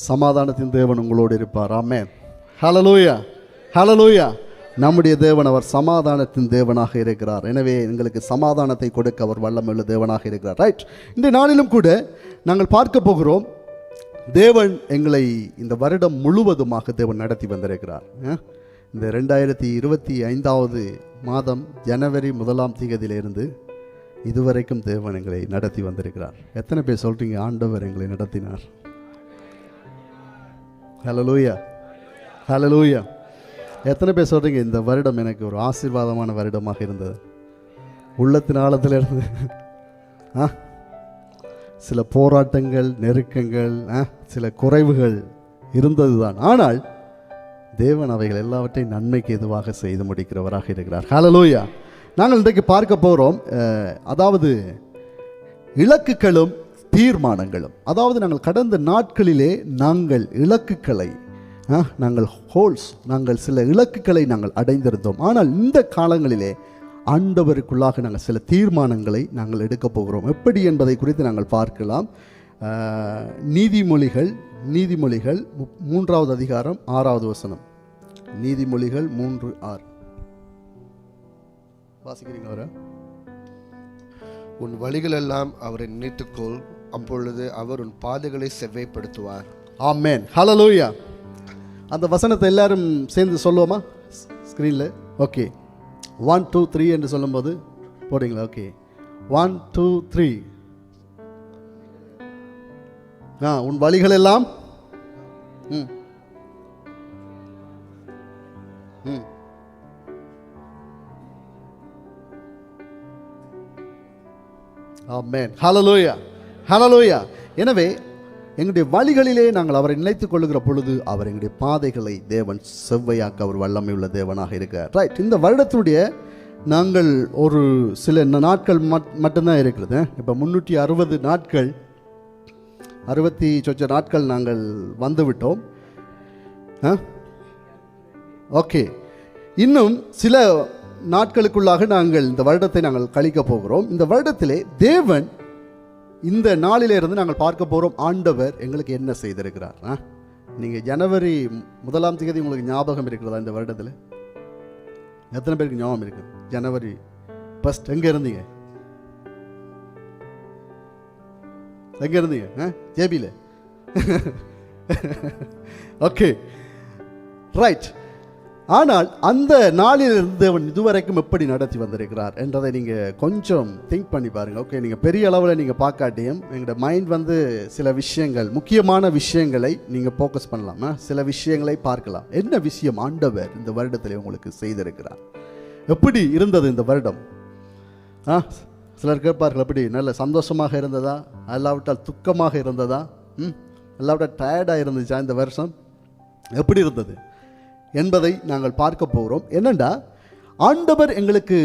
சமாதானத்தின் தேவன் உங்களோடு இருப்பார். ஆமென். ஹல்லேலூயா, ஹல்லேலூயா. நம்முடைய தேவன் அவர் சமாதானத்தின் தேவனாக இருக்கிறார். எனவே எங்களுக்கு சமாதானத்தை கொடுக்க அவர் வல்லமையுள்ள தேவனாக இருக்கிறார். ரைட். இந்த நாளிலும் கூட நாங்கள் பார்க்க போகிறோம், தேவன் எங்களை இந்த வருடம் முழுவதுமாக தேவன் நடத்தி வந்திருக்கிறார். இந்த 2025 மாதம் ஜனவரி 1ஆம் தேதியிலிருந்து இதுவரைக்கும் தேவன் எங்களை நடத்தி வந்திருக்கிறார். எத்தனை பேர் சொல்றீங்க ஆண்டவர் எங்களை நடத்தினார்? ஹல்லேலூயா, ஹல்லேலூயா. எத்தனை பேர் சொல்றீங்க இந்த வருடம் எனக்கு ஒரு ஆசீர்வாதமான வருடமாக இருந்தது? உள்ளத்தின் ஆழத்தில் இருந்து சில போராட்டங்கள், நெருக்கங்கள், சில குறைவுகள் இருந்தது தான். ஆனால் தேவன் அவைகள் எல்லாவற்றையும் நன்மைக்கு எதுவாக செய்து முடிக்கிறவராக இருக்கிறார். ஹல்லேலூயா. நாங்கள் இன்றைக்கு பார்க்க போகிறோம், அதாவது இலக்குகளும் தீர்மானங்களும். அதாவது நாங்கள் கடந்த நாட்களிலே நாங்கள் இலக்குகளை நாங்கள் சில இலக்குகளை நாங்கள் அடைந்திருந்தோம். ஆனால் இந்த காலங்களிலே ஆண்டவருக்குள்ளாக நாங்கள் சில தீர்மானங்களை நாங்கள் எடுக்க போகிறோம். எப்படி என்பதை குறித்து நாங்கள் பார்க்கலாம். நீதிமொழிகள் 3வது அதிகாரம் 6வது வசனம். நீதிமொழிகள் 3:6 வாசிக்கிறீங்களா? உன் வழிகளெல்லாம் அவரை நினைத்துக்கொள், அப்பொழுது அவர் உன் பாதைகளை செவ்வைப்படுத்துவார். ஆமென். ஹல்லேலூயா. அந்த வசனத்தை எல்லாரும் சேர்ந்து சொல்லுவோமா ஸ்க்ரீனில்? ஓகே, 1 2 3 என்று சொல்லும்போது போடுங்களா? ஓகே, 1 2 3. உன் வழிகள் எல்லாம் ஆமென். ஹல்லேலூயா, ஹல்லேலூயா. எனவே எங்களுடைய வழிகளிலே நாங்கள் அவரை நினைத்துக் கொள்ளுகிற பொழுது அவர் எங்களுடைய பாதைகளை தேவன் செவ்வையாக்க அவர் வல்லமை உள்ள தேவனாக இருக்கிறார். ரைட். இந்த வருடத்துடைய நாங்கள் ஒரு சில நாட்கள் மட்டும்தான் இருக்கிறது. இப்போ 360 நாட்கள், 60 சொச்ச நாட்கள் நாங்கள் வந்துவிட்டோம். ஓகே, இன்னும் சில நாட்களுக்குள்ளாக நாங்கள் இந்த வருடத்தை நாங்கள் கழிக்க போகிறோம். இந்த வருடத்திலே தேவன் இந்த நாளிலிருந்து நாங்கள் பார்க்க போகிறோம் ஆண்டவர் எங்களுக்கு என்ன செய்திருக்கிறார். நீங்கள் ஜனவரி 1ஆம் தேதி உங்களுக்கு ஞாபகம் இருக்கிறதா? இந்த வருடத்தில் எத்தனை பேருக்கு ஞாபகம் இருக்கு? ஜனவரி 1 எங்கே இருந்தீங்க? எங்கே இருந்தீங்க? ஜேபியில். Okay, right. ஆனால் அந்த நாளிலிருந்து தேவன் இதுவரைக்கும் எப்படி நடத்தி வந்திருக்கிறார் என்றதை நீங்கள் கொஞ்சம் திங்க் பண்ணி பாருங்கள். ஓகே, நீங்கள் பெரிய அளவில் நீங்கள் பார்க்காட்டியும் எங்களோட மைண்ட் சில விஷயங்கள், முக்கியமான விஷயங்களை நீங்கள் ஃபோக்கஸ் பண்ணலாம். சில விஷயங்களை பார்க்கலாம். என்ன விஷயம் ஆண்டவர் இந்த வருடத்தில் உங்களுக்கு செய்திருக்கிறார்? எப்படி இருந்தது இந்த வருடம்? சிலர் கேட்பார்கள், எப்படி நல்ல சந்தோஷமாக இருந்ததா, அல்லாவிட்டால் துக்கமாக இருந்ததா, அல்லாவிட்டால் டயர்டாக இருந்துச்சா இந்த வருஷம்? எப்படி இருந்தது என்பதை நாங்கள் பார்க்க போகிறோம். என்னண்டா, ஆண்டவர் எங்களுக்கு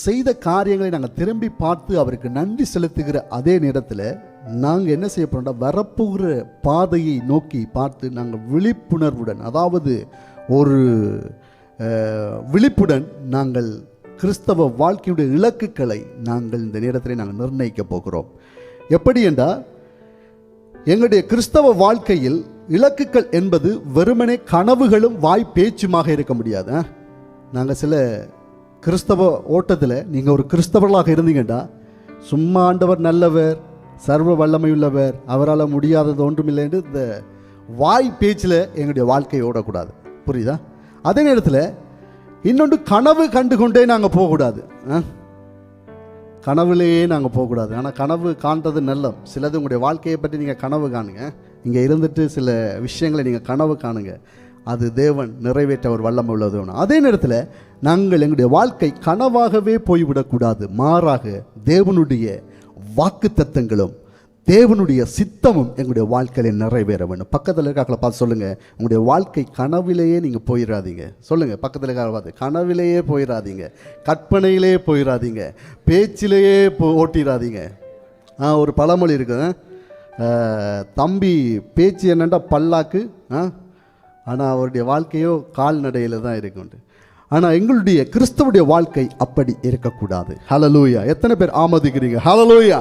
செய்த காரியங்களை நாங்கள் திரும்பி பார்த்து அவருக்கு நன்றி செலுத்துகிற அதே நேரத்தில் நாங்கள் என்ன செய்ய போகிறோம்னா, வரப்போகிற பாதையை நோக்கி பார்த்து நாங்கள் விழிப்புணர்வுடன், அதாவது ஒரு விழிப்புடன் நாங்கள் கிறிஸ்தவ வாழ்க்கையுடைய இலக்குகளை நாங்கள் இந்த நேரத்தில் நாங்கள் நிர்ணயிக்க போகிறோம். எப்படி என்றால், எங்களுடைய கிறிஸ்தவ வாழ்க்கையில் இலக்குகள் என்பது வெறுமனே கனவுகளும் வாய் பேச்சுமாக இருக்க முடியாது. நாங்கள் சில கிறிஸ்தவ ஓட்டத்தில் நீங்கள் ஒரு கிறிஸ்தவர்களாக இருந்தீங்கன்னா, சும்மா ஆண்டவர் நல்லவர், சர்வ வல்லமையுள்ளவர், அவரால் முடியாதது ஒன்றுமில்லை என்று இந்த வாய் பேச்சில் எங்களுடைய வாழ்க்கையை ஓடக்கூடாது. புரியுதா? அதே நேரத்தில் இன்னொன்று, கனவு கண்டு கொண்டே நாங்கள் போகக்கூடாது. கனவுலேயே நாங்கள் போகக்கூடாது. ஆனால் கனவு காண்றது நல்ல. சிலது உங்களுடைய வாழ்க்கையை பற்றி நீங்கள் கனவு காணுங்க. இங்கே இருந்துட்டு சில விஷயங்களை நீங்கள் கனவு காணுங்க. அது தேவன் நிறைவேற்ற ஒரு வல்லமை உள்ளது. அதே நேரத்தில் நாங்கள் எங்களுடைய வாழ்க்கை கனவாகவே போய்விடக்கூடாது. மாறாக தேவனுடைய வாக்குத்தத்தங்களும் தேவனுடைய சித்தமும் எங்களுடைய வாழ்க்கையில் நிறைவேற வேண்டும். பக்கத்தில் இருக்காக்களை பார்த்து சொல்லுங்கள், உங்களுடைய வாழ்க்கை கனவிலேயே நீங்கள் போயிடாதீங்க. சொல்லுங்கள், பக்கத்தில் இருக்காக்களை பார்த்து, கனவிலேயே போயிடாதீங்க, கற்பனையிலேயே போயிடாதீங்க, பேச்சிலேயே ஓட்டிடாதீங்க. ஒரு பழமொழி இருக்குது, தம்பி பேச்சு என்னண்டா பல்லாக்கு, ஆனால் அவருடைய வாழ்க்கையோ கால்நடையில் தான் இருக்குண்டு. ஆனால் எங்களுடைய கிறிஸ்தவுடைய வாழ்க்கை அப்படி இருக்கக்கூடாது. ஹல்லேலூயா. எத்தனை பேர் ஆமோதிக்கிறீங்க? ஹல்லேலூயா.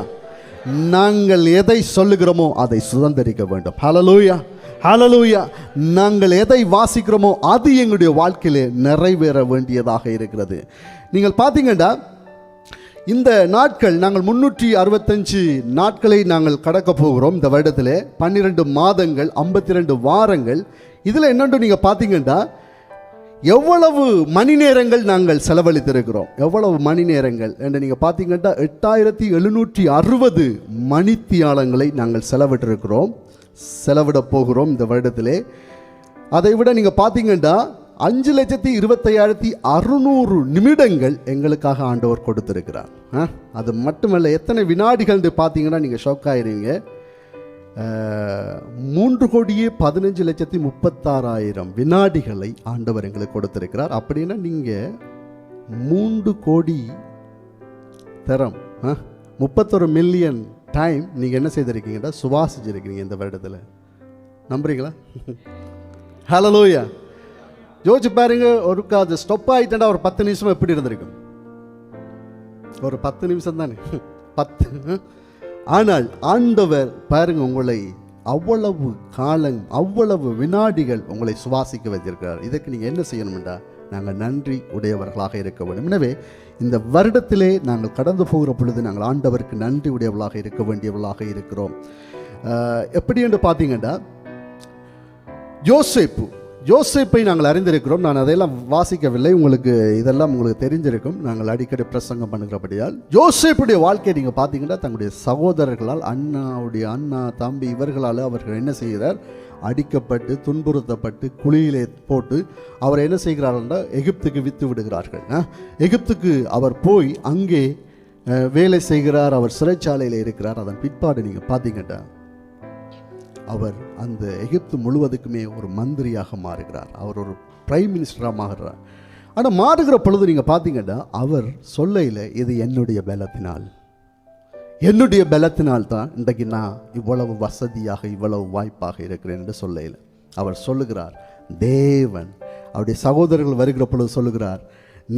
நாங்கள் எதை சொல்லுகிறோமோ அதை சுதந்திரிக்க வேண்டும். ஹல்லேலூயா, ஹல்லேலூயா. நாங்கள் எதை வாசிக்கிறோமோ அது எங்களுடைய வாழ்க்கையிலே நிறைவேற வேண்டியதாக இருக்கிறது. நீங்கள் பார்த்தீங்கன்னா இந்த நாட்கள் நாங்கள் 365 நாட்களை நாங்கள் கடக்க போகிறோம். இந்த வருடத்தில் 12 மாதங்கள் 52 வாரங்கள். இதில் என்னென்று நீங்கள் பார்த்தீங்கன்னா எவ்வளவு மணி நேரங்கள் நாங்கள் செலவழித்திருக்கிறோம், எவ்வளவு மணி நேரங்கள் என்று நீங்கள் பார்த்தீங்கன்னா 8760 மணித்தியாலங்களை நாங்கள் செலவிட போகிறோம் இந்த வருடத்திலே. அதை விட நீங்கள் பார்த்தீங்கன்னா 5,25,600 நிமிடங்கள் எங்களுக்காக ஆண்டவர் கொடுத்திருக்கிறார். அது மட்டுமல்ல, எத்தனை வினாடிகள் பார்த்தீங்கன்னா நீங்கள் ஷாக் ஆயிருவீங்க. 3,15,36,000 வினாடிகளை ஆண்டவர் எங்களுக்கு கொடுத்திருக்கிறார். அப்படின்னா நீங்கள் 3 கோடி தரம் 31 மில்லியன் டைம் நீங்கள் என்ன செய்திருக்கீங்கன்னா சுவாசிச்சிருக்கீங்க இந்த வருடத்தில். நம்புறீங்களா? ஹல்லேலூயா. யோசிச்சு பாருங்க, ஒருக்கா அது ஸ்டாப் ஆகிட்டா ஒரு 10 நிமிஷம் எப்படி இருந்திருக்கும்? ஒரு 10 நிமிஷம் தானே, 10. ஆனால் ஆண்டவர் பாருங்க உங்களை அவ்வளவு காலம், அவ்வளவு வினாடிகள் உங்களை சுவாசிக்க வைத்திருக்கிறார். இதற்கு நீங்கள் என்ன செய்யணும்டா, நாங்கள் நன்றி உடையவர்களாக இருக்க வேண்டும். எனவே இந்த வருடத்திலே நாங்கள் கடந்து போகிற பொழுது நாங்கள் ஆண்டவருக்கு நன்றி உடையவர்களாக இருக்க வேண்டியவர்களாக இருக்கிறோம். எப்படி என்று பார்த்தீங்கன்னா யோசேப்பை நாங்கள் அறிந்திருக்கிறோம். நான் அதையெல்லாம் வாசிக்கவில்லை, உங்களுக்கு இதெல்லாம் உங்களுக்கு தெரிஞ்சிருக்கும், நாங்கள் அடிக்கடி பிரசங்கம் பண்ணுகிறபடியால். யோசேப்புடைய வாழ்க்கையை நீங்கள் பார்த்தீங்கன்னா தங்களுடைய சகோதரர்களால், அண்ணா தம்பி இவர்களால் அவர்கள் என்ன செய்கிறார், அடிக்கப்பட்டு துன்புறுத்தப்பட்டு குழியிலே போட்டு அவர் என்ன செய்கிறார்கள்னா எகிப்துக்கு விற்று விடுகிறார்கள். எகிப்துக்கு அவர் போய் அங்கே வேலை செய்கிறார், அவர் சிறைச்சாலையில் இருக்கிறார். அதன் பிற்பாடு நீங்கள் பார்த்தீங்கன்னா அவர் அந்த எகிப்து முழுவதுக்குமே ஒரு மந்திரியாக மாறுகிறார், அவர் ஒரு பிரைம் மினிஸ்டராக மாறுகிறார். ஆனால் மாறுகிற பொழுது நீங்கள் பார்த்தீங்கன்னா அவர் சொல்லையில் இது என்னுடைய பலத்தினால் தான் இன்றைக்கு நான் இவ்வளவு வசதியாக இவ்வளவு வாய்ப்பாக இருக்கிறேன் என்று சொல்லையில் அவர் சொல்லுகிறார். தேவன் அவருடைய சகோதரர்கள் வருகிற பொழுது சொல்லுகிறார்,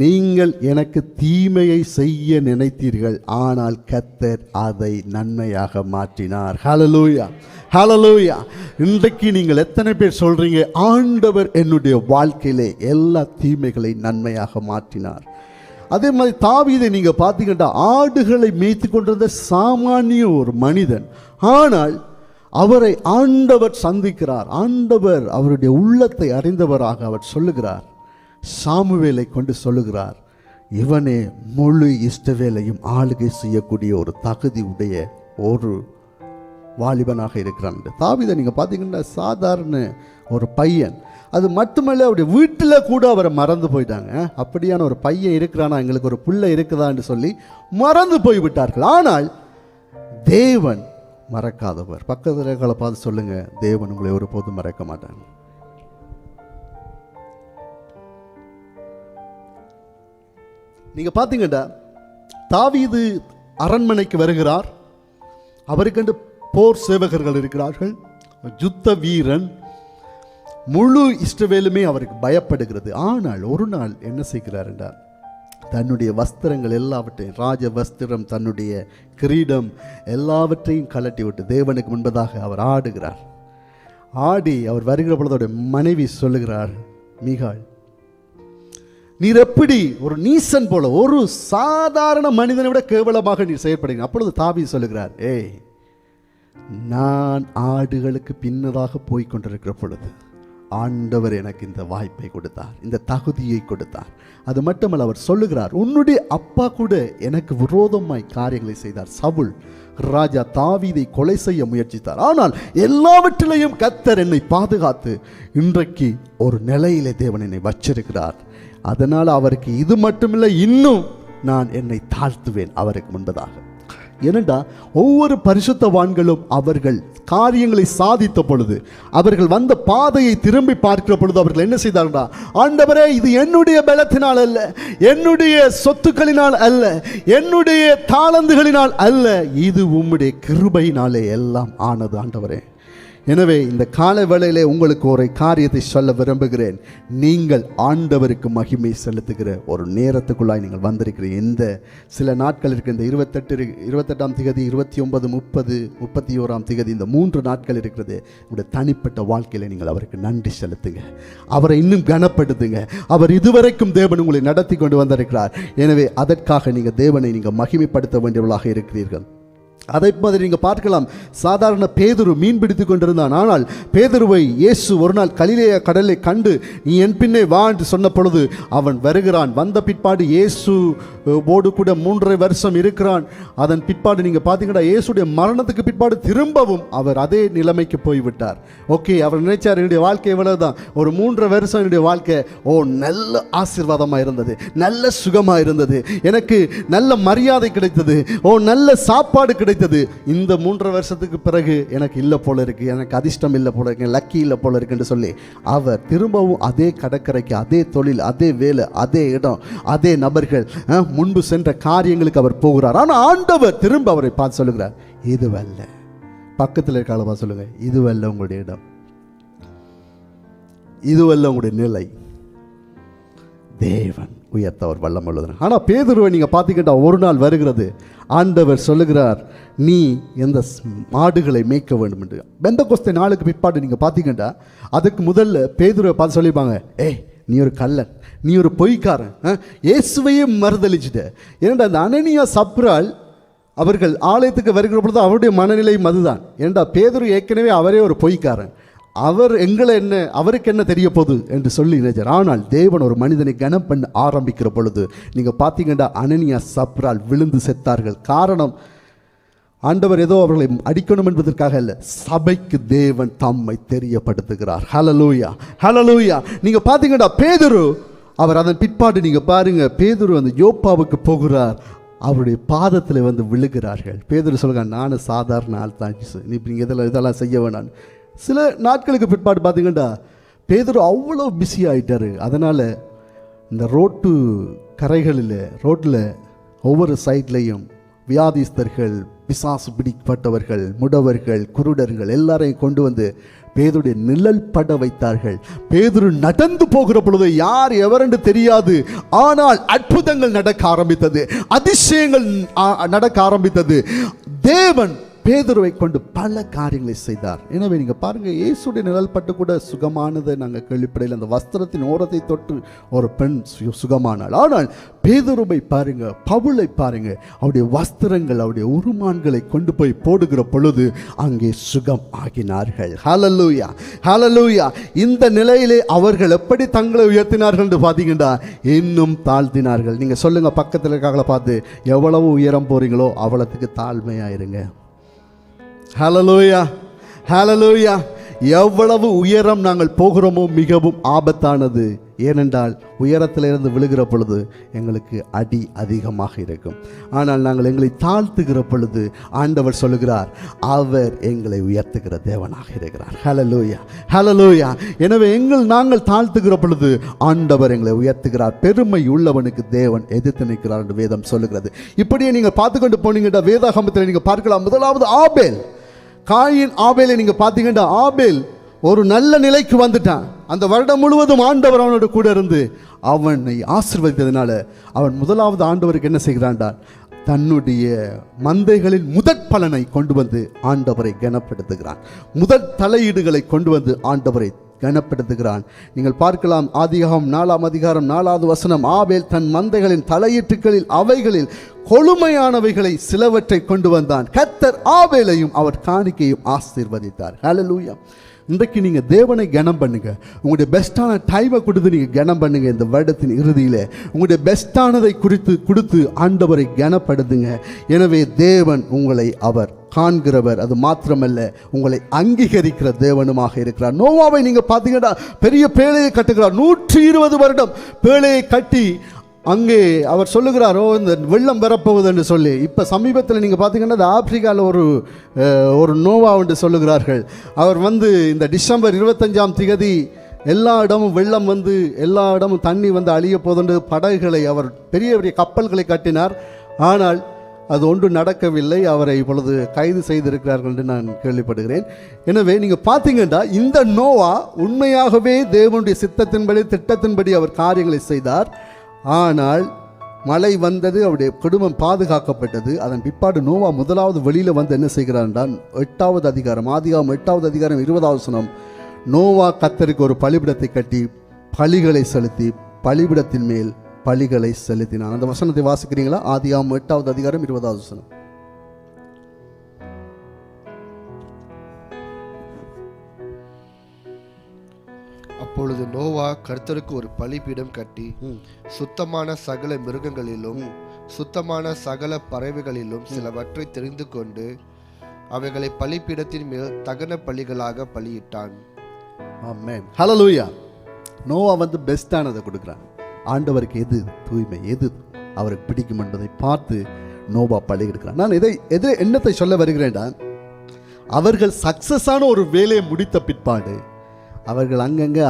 நீங்கள் எனக்கு தீமையை செய்ய நினைத்தீர்கள், ஆனால் கர்த்தர் அதை நன்மையாக மாற்றினார். ஹல்லேலூயா, ஹல்லேலூயா. இன்றைக்கு நீங்கள் எத்தனை பேர் சொல்றீங்க, ஆண்டவர் என்னுடைய வாழ்க்கையிலே எல்லா தீமைகளை நன்மையாக மாற்றினார்? அதே மாதிரி தாவீதை நீங்க பார்த்தீங்கன்னா ஆடுகளை மேய்த்து கொண்டிருந்த சாமானிய ஒரு மனிதன், ஆனால் அவரை ஆண்டவர் சந்திக்கிறார். ஆண்டவர் அவருடைய உள்ளத்தை அறிந்தவராக அவர் சொல்லுகிறார், சாமுவேலை கொண்டு சொல்லுகிறார், இவனே முழு இஸ்ரவேலையும் ஆளுகை செய்யக்கூடிய ஒரு தகுதி உடைய ஒரு வாலிபனாக இருக்கிறான். தாவீதை நீங்க பார்த்தீங்கன்னா சாதாரண ஒரு பையன். அது மட்டுமல்ல, அவருடைய வீட்டில் கூட அவரை மறந்து போயிட்டாங்க. அப்படியான ஒரு பையன் இருக்கிறானா, எங்களுக்கு ஒரு பிள்ளை இருக்குதான்னு சொல்லி மறந்து போய்விட்டார்கள். ஆனால் தேவன் மறக்காதவர். பக்கத்தில் பார்த்து சொல்லுங்க, தேவன் உங்களை ஒருபோதும் மறக்க மாட்டாங்க. நீங்க பார்த்தீங்கன்னா தாவீது அரண்மனைக்கு வருகிறார். அவருக்கென்று போர் சேவகர்கள் இருக்கிறார்கள், யுத்த வீரன், முழு இஸ்ரவேலுமே அவருக்கு பயப்படுகிறது. ஆனால் ஒரு நாள் என்ன செய்கிறார் என்றால், தன்னுடைய வஸ்திரங்கள் எல்லாவற்றையும், ராஜ வஸ்திரம், தன்னுடைய கிரீடம் எல்லாவற்றையும் கலட்டி விட்டு தேவனுக்கு முன்பதாக அவர் ஆடுகிறார். ஆடி அவர் வருகிற பொழுது அவருடைய மனைவி சொல்லுகிறார், மீகாள், நீர் எப்படி ஒரு நீசன் போல, ஒரு சாதாரண மனிதனை விட கேவலமாக நீர் செயல்படுகிறீங்க. அப்பொழுது தாவீது சொல்லுகிறார், ஏய், நான் ஆடுகளுக்கு பின்னதாக போய் கொண்டிருக்கிற பொழுது ஆண்டவர் எனக்கு இந்த வாய்ப்பை கொடுத்தார், இந்த தகுதியை கொடுத்தார். அது மட்டுமல்ல, அவர் சொல்லுகிறார், உன்னுடைய அப்பா கூட எனக்கு விரோதமாய் காரியங்களை செய்தார். சவுல் ராஜா தாவீதை கொலை செய்ய முயற்சித்தார், ஆனால் எல்லாவற்றிலையும் கர்த்தர் என்னை பாதுகாத்து இன்றைக்கு ஒரு நிலையிலே தேவன் என்னை வச்சிருக்கிறார். அதனால் அவருக்கு இது மட்டுமில்லை, இன்னும் நான் என்னை தாழ்த்துவேன் அவருக்கு முன்பதாக. ஏனென்றா ஒவ்வொரு பரிசுத்தவான்களும் அவர்கள் காரியங்களை சாதித்த பொழுது, அவர்கள் வந்த பாதையை திரும்பி பார்க்கிற பொழுது அவர்கள் என்ன செய்தார்களா, ஆண்டவரே, இது என்னுடைய பலத்தினால் அல்ல, என்னுடைய சொத்துக்களினால் அல்ல, என்னுடைய தாளந்துகளினால் அல்ல, இது உம்முடைய கிருபையினாலே எல்லாம் ஆனது ஆண்டவரே எனவே இந்த காலை வேளையிலே உங்களுக்கு ஒரு காரியத்தை சொல்ல விரும்புகிறேன். நீங்கள் ஆண்டவருக்கு மகிமை செலுத்துகிற ஒரு நேரத்துக்குள்ளாய் நீங்கள் வந்திருக்கிறீங்க. இந்த சில நாட்கள் இருக்கு, இந்த 28ஆம் திகதி, 29, 30, 31ஆம் திகதி, இந்த 3 நாட்கள் இருக்கிறது. உங்களுடைய தனிப்பட்ட வாழ்க்கையில் நீங்கள் அவருக்கு நன்றி செலுத்துங்க, அவரை இன்னும் கனப்படுத்துங்க. அவர் இதுவரைக்கும் தேவன் உங்களை நடத்தி கொண்டு வந்திருக்கிறார். எனவே அதற்காக நீங்கள் தேவனை நீங்கள் மகிமைப்படுத்த வேண்டியவர்களாக இருக்கிறீர்கள். அதை மாதிரி நீங்கள் பார்க்கலாம், சாதாரண பேதுரு மீன் பிடித்து கொண்டிருந்தான். ஆனால் பேதுருவை இயேசு ஒரு நாள் கலிலேய கடலை கண்டு நீ என் பின்னே வா என்று சொன்ன பொழுது அவன் வருகிறான். வந்த பிற்பாடு இயேசு போடு கூட 3.5 வருஷம் இருக்கிறான். அதன் பிற்பாடு நீங்கள் பார்த்தீங்கன்னா இயேசுடைய மரணத்துக்கு பிற்பாடு திரும்பவும் அவர் அதே நிலைமைக்கு போய்விட்டார். ஓகே, அவர் நினைச்சார் என்னுடைய வாழ்க்கை எவ்வளவுதான், ஒரு 3.5 வருஷம் என்னுடைய வாழ்க்கை நல்ல ஆசீர்வாதமாக இருந்தது, நல்ல சுகமாக இருந்தது, எனக்கு நல்ல மரியாதை கிடைத்தது, நல்ல சாப்பாடு கிடைத்தது. இந்த 3.5 வருஷத்துக்கு பிறகு எனக்கு இல்லை போல இருக்கு, எனக்கு அதிர்ஷ்டம் இல்லை போல இருக்கு, லக்கி இல்லை போல இருக்குன்னு சொல்லி அவர் திரும்பவும் அதே கடற்கரைக்கு, அதே தொழில், அதே வேலை, அதே இடம், அதே நபர்கள், முன்பு சென்ற காரியங்களுக்கு அவர் போகிறார். ஆனால் ஆண்டவர் திரும்ப அவரை பார்த்து சொல்லுகிறார், இதுவல்ல. பக்கத்தில் இருக்காளப்பா சொல்லுங்க, இதுவல்ல உங்களுடைய இடம், இதுவல்ல உங்களுடைய நிலை. தேவன் உயர்த்த அவர் வல்லம் உள்ளது. ஆனால் பேதுருவை நீங்கள் பார்த்தீங்கன்னா ஒரு நாள் வருகிறது, ஆண்டவர் சொல்லுகிறார், நீ எந்த மாடுகளை மேய்க்க வேண்டும் என்று. பெந்தகோஸ்தே நாளுக்கு பிற்பாடு நீங்கள் பார்த்தீங்கன்னா அதுக்கு முதல்ல பேதுருவை பார்த்து சொல்லிப்பாங்க, நீ ஒரு கள்ளன், நீ ஒரு பொய்க்காரன், இயேசுவையே மறுதளிச்சுட்ட. ஏன்னா அந்த அனனியா சப்ரால் அவர்கள் ஆலயத்துக்கு வருகிற பொழுது அவருடைய மனநிலையும் அதுதான். ஏண்டா பேதுரு ஏற்கனவே அவரே ஒரு பொய்க்காரன், அவர் எங்களை என்ன, அவருக்கு என்ன தெரிய போகுது என்று சொல்லி நினைச்சார். ஆனால் தேவன் ஒரு மனிதனை கனம் பண்ண ஆரம்பிக்கிற பொழுது நீங்கள் பார்த்தீங்கன்னா அனனியா சப்ரால் விழுந்து செத்தார்கள். காரணம், ஆண்டவர் ஏதோ அவர்களை அடிக்கணும் என்பதற்காக அல்ல, சபைக்கு தேவன் தம்மை தெரியப்படுத்துகிறார். ஹல்லேலூயா, ஹல்லேலூயா. நீங்க பாத்தீங்கன்னா பேதுரு, அவர் அதன் பிற்பாடு நீங்க பாருங்க, பேதுரு அந்த யோப்பாவுக்கு போகிறார், அவருடைய பாதத்தில் வந்து விழுகிறார்கள். பேதுரு சொல்கிறார், நானும் சாதாரண ஆள் தான், நீங்க இதெல்லாம் செய்ய வேணாம். சில நாட்களுக்கு பிற்பாடு பார்த்தீங்கன்னா பேதுரு அவ்வளோ பிஸி ஆகிட்டாரு. அதனால் இந்த ரோட்டு கரைகளில், ரோட்டில் ஒவ்வொரு சைட்லேயும் வியாதிஸ்தர்கள், பிசாசு பிடிப்பட்டவர்கள், முடவர்கள், குருடர்கள் எல்லாரையும் கொண்டு வந்து பேதுருடைய நிழல் பட வைத்தார்கள். பேதுரு நடந்து போகிற பொழுது யார் எவரென்று தெரியாது, ஆனால் அற்புதங்கள் நடக்க ஆரம்பித்தது, அதிசயங்கள் நடக்க ஆரம்பித்தது. தேவன் பேதுருவை கொண்டு பல காரியங்களை செய்தார். எனவே நீங்கள் பாருங்கள், இயேசுடைய நிழல் பட்டு கூட சுகமானதை நாங்கள் கேள்விப்படையில், அந்த வஸ்திரத்தின் ஓரத்தை தொட்டு ஒரு பெண் சுகமானாள். ஆனால் பேதுருவை பாருங்க, பவுலை பாருங்க, அவருடைய வஸ்திரங்கள், அவருடைய உருமான்களை கொண்டு போய் போடுகிற பொழுது அங்கே சுகம் ஆகினார்கள். ஹல்லேலூயா, ஹல்லேலூயா. இந்த நிலையிலே அவர்கள் எப்படி தங்களை உயர்த்தினார்கள் என்று பார்த்தீங்கன்னா இன்னும் தாழ்த்தினார்கள். நீங்கள் சொல்லுங்க, பக்கத்தில் இருக்காங்கள பார்த்து, எவ்வளவு உயரம் போறீங்களோ அவ்வளவுக்கு தாழ்மையாயிருங்க. ஹல்லேலூயா, ஹல்லேலூயா. எவ்வளவு உயரம் நாங்கள் போகிறோமோ மிகவும் ஆபத்தானது. ஏனென்றால் உயரத்திலிருந்து விழுகிற பொழுது எங்களுக்கு அடி அதிகமாக இருக்கும். ஆனால் நாங்கள் எங்களை தாழ்த்துகிற பொழுது ஆண்டவர் சொல்லுகிறார், அவர் எங்களை உயர்த்துகிற தேவனாக இருக்கிறார். ஹல்லேலூயா, ஹல்லேலூயா. எனவே நாங்கள் தாழ்த்துகிற பொழுது ஆண்டவர் எங்களை உயர்த்துகிறார். பெருமை உள்ளவனுக்கு தேவன் எதிர்த்து நிற்கிறார் என்று வேதம் சொல்லுகிறது. இப்படியே நீங்கள் பார்த்து கொண்டு போனீங்கன்னா வேதாகமத்தில் நீங்கள் பார்க்கலாம். முதலாவது ஆபேல், காயின் ஆபேலை நீங்கள் பார்த்தீங்கன்னா ஆபேல் ஒரு நல்ல நிலைக்கு வந்துட்டான். அந்த வருடம் முழுவதும் ஆண்டவர் அவனோட கூட இருந்து அவனை ஆசீர்வதித்ததுனால அவன் முதலாவது ஆண்டவருக்கு என்ன செய்கிறான்டா, தன்னுடைய மந்தைகளின் முதற் பலனை கொண்டு வந்து ஆண்டவரை கனப்படுத்துகிறான். முதற் தலையீடுகளை கொண்டு வந்து ஆண்டவரை கனப்படுத்துகிறான். நீங்கள் பார்க்கலாம், ஆதியாகமம் 4ஆம் அதிகாரம் 4வது வசனம், ஆபேல் தன் மந்தைகளின் தலையீட்டுகளில் அவைகளில் கொழுமையானவைகளை சிலவற்றை கொண்டு வந்தான். கர்த்தர் ஆபேலையும் அவர் காணிக்கையும் ஆசீர்வதித்தார். ஹல்லேலூயா. இன்றைக்கு நீங்கள் தேவனை கனம் பண்ணுங்க. உங்களுடைய பெஸ்ட்டான டைமை கொடுத்து நீங்கள் கனம் பண்ணுங்க. இந்த வருடத்தின் இறுதியில் உங்களுடைய பெஸ்ட்டானதை கொடுத்து ஆண்டவரை கனப்படுத்துங்க. எனவே தேவன் உங்களை அவர் காண்கிறவர், அது மாத்திரமல்ல உங்களை அங்கீகரிக்கிற தேவனுமாக இருக்கிறார். நோவாவை நீங்கள் பார்த்தீங்கன்னா பெரிய பேழையை கட்டுகிறார். 120 வருடம் பேழையை கட்டி அங்கே அவர் சொல்லுகிறாரோ இந்த வெள்ளம் வரப்போகுது என்று சொல்லி. இப்போ சமீபத்தில் நீங்கள் பார்த்தீங்கன்னா ஆப்பிரிக்காவில் ஒரு நோவா என்று சொல்லுகிறார்கள். அவர் வந்து இந்த டிசம்பர் 25ஆம் திகதி எல்லா இடமும் வெள்ளம் வந்து எல்லா இடமும் தண்ணி வந்து அழிய போதுண்டு படகுகளை, அவர் பெரிய பெரிய கப்பல்களை கட்டினார். ஆனால் அது ஒன்று நடக்கவில்லை. அவரை இப்பொழுது கைது செய்திருக்கிறார்கள் என்று நான் கேள்விப்படுகிறேன். எனவே நீங்கள் பார்த்தீங்கன்னா இந்த நோவா உண்மையாகவே தேவனுடைய சித்தத்தின்படி திட்டத்தின்படி அவர் காரியங்களை செய்தார். ஆனால் மழை வந்தது, அவருடைய குடும்பம் பாதுகாக்கப்பட்டது. அதன் பிற்பாடு நோவா முதலாவது வெளியில் வந்து என்ன செய்கிறார் என்றால் 8வது அதிகாரம், ஆதியாகமம் 8வது அதிகாரம் 20வது வசனம், நோவா கர்த்தருக்கு ஒரு பலிபீடத்தை கட்டி பலிகளை செலுத்தி பலிபீடத்தின் மேல் பலிகளை செலுத்தினான். அந்த வசனத்தை வாசிக்கிறீங்களா? ஆதியாகமம் 8வது அதிகாரம் 20வது வசனம். அப்பொழுது நோவா கர்த்தருக்கு ஒரு பலிபீடம் கட்டி சுத்தமான சகல மிருகங்களிலும் சுத்தமான சகல பறவைகளிலும் சிலவற்றை தெரிந்து கொண்டு அவைகளை பலிபீடத்தின் மேல் தகன பலிகளாக பலியிட்டான். ஆமென், ஹல்லேலூயா. நோவா வந்து பெஸ்டானதை கொடுக்குறான். ஆண்டவருக்கு எது தூய்மை, எது அவருக்கு பிடிக்கும் என்பதை பார்த்து நோவா பலி எடுக்கிறான். நான் என்னத்தை சொல்ல வருகிறேன்டா, அவர்கள் சக்சஸான ஒரு வேலையை முடித்த பிற்பாடு அவர்கள் அங்கங்கே